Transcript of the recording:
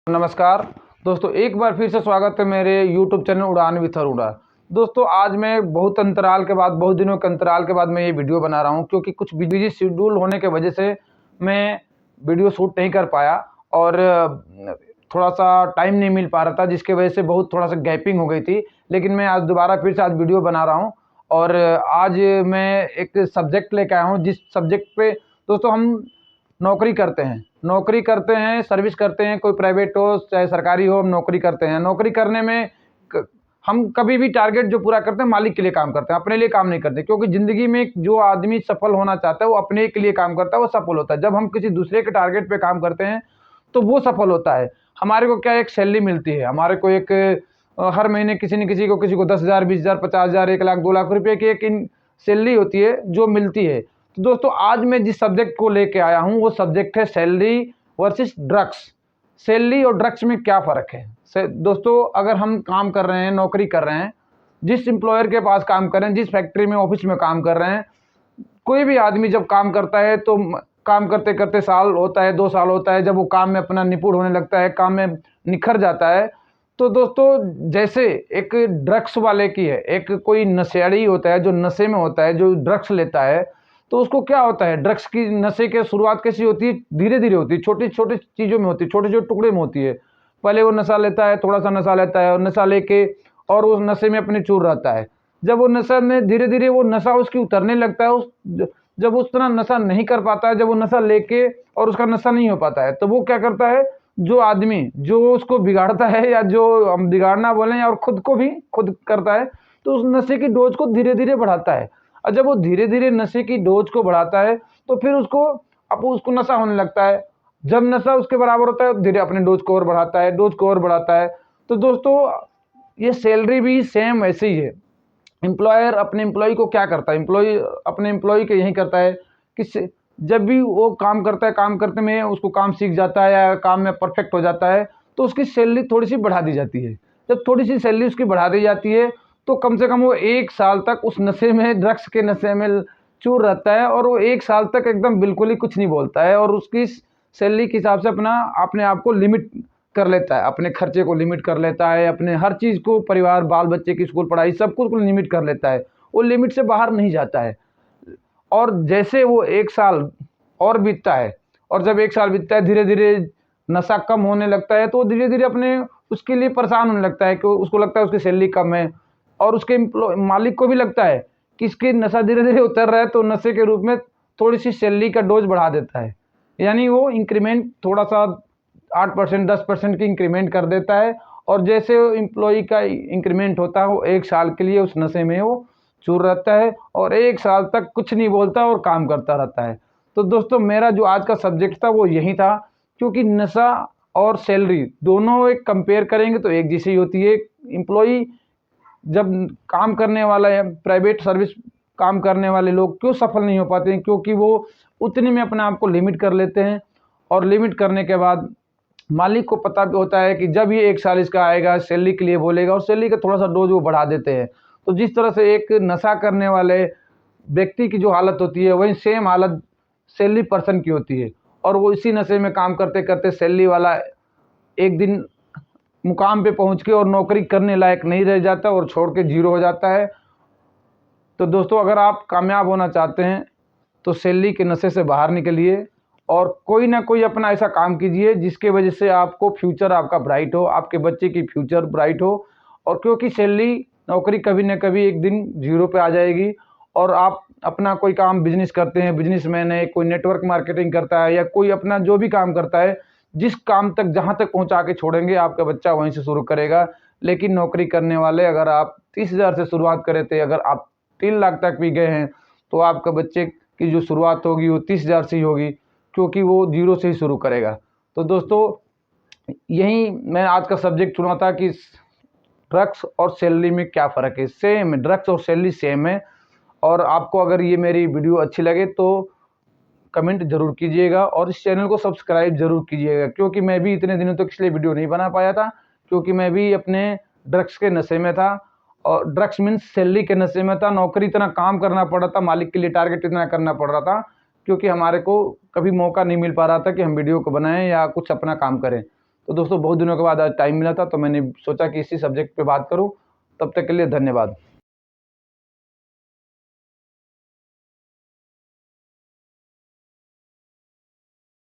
नमस्कार दोस्तों, एक बार फिर से स्वागत है मेरे YouTube चैनल उड़ान विथ अरुणा। दोस्तों, आज मैं बहुत अंतराल के बाद, बहुत दिनों के अंतराल के बाद मैं ये वीडियो बना रहा हूँ, क्योंकि कुछ बिजी शेड्यूल होने की वजह से मैं वीडियो शूट नहीं कर पाया और थोड़ा सा टाइम नहीं मिल पा रहा था, जिसकी वजह से बहुत थोड़ा सा गैपिंग हो गई थी। लेकिन मैं आज दोबारा फिर से आज वीडियो बना रहा हूँ और आज मैं एक सब्जेक्ट लेके आया हूँ, जिस सब्जेक्ट पे दोस्तों हम नौकरी करते हैं, सर्विस करते हैं, कोई प्राइवेट हो चाहे सरकारी हो, हम नौकरी करते हैं। नौकरी करने में हम कभी भी टारगेट जो पूरा करते हैं मालिक के लिए काम करते हैं, अपने लिए काम नहीं करते। क्योंकि ज़िंदगी में जो आदमी सफल होना चाहता है वो अपने के लिए काम करता है, वो सफल होता है। जब हम किसी दूसरे के टारगेट पे काम करते हैं तो वो सफल होता है। हमारे को क्या एक सैलरी मिलती है, हमारे को एक हर महीने किसी न किसी को 10,000, 20,000, 50,000, 1 लाख, 2 लाख रुपये की एक सैलरी होती है जो मिलती है। तो दोस्तों, आज मैं जिस सब्जेक्ट को लेके आया हूँ वो सब्जेक्ट है सैलरी वर्सेस ड्रग्स। सैलरी और ड्रग्स में क्या फ़र्क है दोस्तों? अगर हम काम कर रहे हैं, नौकरी कर रहे हैं, जिस एम्प्लॉयर के पास काम कर रहे हैं, जिस फैक्ट्री में, ऑफिस में काम कर रहे हैं, कोई भी आदमी जब काम करता है तो काम करते करते साल होता है, 2 साल होता है, जब वो काम में अपना निपुण होने लगता है, काम में निखर जाता है। तो दोस्तों, जैसे एक ड्रग्स वाले की है, एक कोई नशेड़ी होता है जो नशे में होता है, जो ड्रग्स लेता है, तो उसको क्या होता है, ड्रग्स की नशे की शुरुआत कैसी होती है? धीरे धीरे होती है, छोटी छोटी चीज़ों में होती है, छोटे छोटे टुकड़े में होती है। पहले वो नशा लेता है, थोड़ा सा नशा लेता है और नशा लेके और उस नशे में अपने चूर रहता है। जब वो नशा में धीरे धीरे वो नशा उसकी उतरने लगता है, जब उस तरह नशा नहीं कर पाता है, जब वो नशा लेके और उसका नशा नहीं हो पाता है, तो वो क्या करता है, जो आदमी जो उसको बिगाड़ता है, या जो हम बिगाड़ना बोलें, और खुद को भी खुद करता है, तो उस नशे की डोज को धीरे धीरे बढ़ाता है। और जब वो धीरे धीरे नशे की डोज को बढ़ाता है तो फिर उसको नशा होने लगता है। जब नशा उसके बराबर होता है, धीरे अपने डोज को और बढ़ाता है, डोज को और बढ़ाता है। तो दोस्तों, ये सैलरी भी सेम वैसे ही है। एम्प्लॉयर अपने एम्प्लॉय को क्या करता है, एम्प्लॉय अपने एम्प्लॉय को यही करता है कि जब भी वो काम करता है, काम करते में उसको काम सीख जाता है या काम में परफेक्ट हो जाता है, तो उसकी सैलरी थोड़ी सी बढ़ा दी जाती है। जब थोड़ी सी सैलरी उसकी बढ़ा दी जाती है तो कम से कम वो 1 साल तक उस नशे में, ड्रग्स के नशे में चूर रहता है, और वो 1 साल तक एकदम बिल्कुल ही कुछ नहीं बोलता है, और उसकी सैलरी के हिसाब से अपने आप को लिमिट कर लेता है, अपने खर्चे को लिमिट कर लेता है, अपने हर चीज़ को, परिवार, बाल बच्चे की स्कूल पढ़ाई, सब कुछ को लिमिट कर लेता है। वो लिमिट से बाहर नहीं जाता है। और जैसे वो 1 साल और बीतता है, और जब 1 साल बीतता है, धीरे धीरे नशा कम होने लगता है, तो धीरे धीरे अपने उसके लिए परेशान होने लगता है कि उसको लगता है उसकी सैलरी कम है, और उसके मालिक को भी लगता है कि इसकी नशा धीरे धीरे उतर रहा है, तो नशे के रूप में थोड़ी सी सैलरी का डोज बढ़ा देता है। यानी वो इंक्रीमेंट थोड़ा सा 8%, 10% की इंक्रीमेंट कर देता है, और जैसे एम्प्लॉई का इंक्रीमेंट होता है, वो 1 साल के लिए उस नशे में वो चूर रहता है, और 1 साल तक कुछ नहीं बोलता और काम करता रहता है। तो दोस्तों, मेरा जो आज का सब्जेक्ट था वो यही था, क्योंकि नशा और सैलरी दोनों एक कंपेयर करेंगे तो एक जैसी होती है। एम्प्लॉई जब काम करने वाला है, प्राइवेट सर्विस काम करने वाले लोग क्यों सफल नहीं हो पाते हैं? क्योंकि वो उतने में अपने आप को लिमिट कर लेते हैं, और लिमिट करने के बाद मालिक को पता भी होता है कि जब ये 1 साल इसका आएगा, सैलरी के लिए बोलेगा, और सैलरी का थोड़ा सा डोज वो बढ़ा देते हैं। तो जिस तरह से एक नशा करने वाले व्यक्ति की जो हालत होती है, वही सेम हालत सैलरी पर्सन की होती है, और वो इसी नशे में काम करते करते सैलरी वाला एक दिन मुकाम पे पहुंच के और नौकरी करने लायक नहीं रह जाता और छोड़ के जीरो हो जाता है। तो दोस्तों, अगर आप कामयाब होना चाहते हैं तो सैलरी के नशे से बाहर निकलिए, और कोई ना कोई अपना ऐसा काम कीजिए जिसके वजह से आपको फ्यूचर आपका ब्राइट हो, आपके बच्चे की फ्यूचर ब्राइट हो। और क्योंकि सैलरी नौकरी कभी ना कभी एक दिन जीरो पे आ जाएगी, और आप अपना कोई काम बिजनेस करते हैं, बिजनेसमैन है, कोई नेटवर्क मार्केटिंग करता है, या कोई अपना जो भी काम करता है, जिस काम तक जहाँ तक पहुँचा के छोड़ेंगे आपका बच्चा वहीं से शुरू करेगा। लेकिन नौकरी करने वाले, अगर आप 30,000 से शुरुआत करे थे, अगर आप 3 लाख तक भी गए हैं, तो आपका बच्चे की जो शुरुआत होगी वो 30,000 से ही होगी, क्योंकि वो जीरो से ही शुरू करेगा। तो दोस्तों, यही मैं आज का सब्जेक्ट चुना था कि ड्रग्स और सैलरी में क्या फ़र्क है। सेम है, ड्रग्स और सैलरी सेम है। और आपको अगर ये मेरी वीडियो अच्छी लगे तो कमेंट ज़रूर कीजिएगा, और इस चैनल को सब्सक्राइब ज़रूर कीजिएगा, क्योंकि मैं भी इतने दिनों तक इसलिए वीडियो नहीं बना पाया था, क्योंकि मैं भी अपने ड्रग्स के नशे में था, और ड्रग्स मीन्स सैलरी के नशे में था। नौकरी इतना काम करना पड़ रहा था, मालिक के लिए टारगेट इतना करना पड़ रहा था, क्योंकि हमारे को कभी मौका नहीं मिल पा रहा था कि हम वीडियो को बनाएं या कुछ अपना काम करें। तो दोस्तों बहुत दिनों के बाद आज टाइम मिला था, तो मैंने सोचा कि इसी सब्जेक्ट पे बात करूँ। तब तक के लिए धन्यवाद।